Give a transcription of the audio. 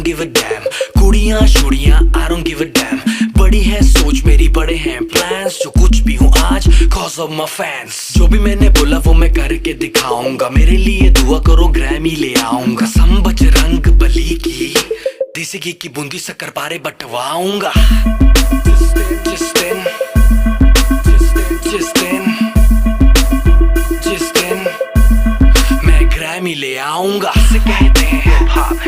don't give a damn। कुड़ियां शुड़ियां I don't give a damn। बड़ी है सोच मेरी, बड़े हैं plans, जो कुछ भी हूँ आज cause of my fans। जो भी मैंने बोला वो मैं करके दिखाऊंगा, मेरे लिए दुआ करो ग्रैमी ले आऊंगा। सम बजरंग बली की देसी घी की बूंदी शक्कर पारे बटवाऊंगा। जिस दिन मैं ग्रैमी ले आऊंगा। कहते हैं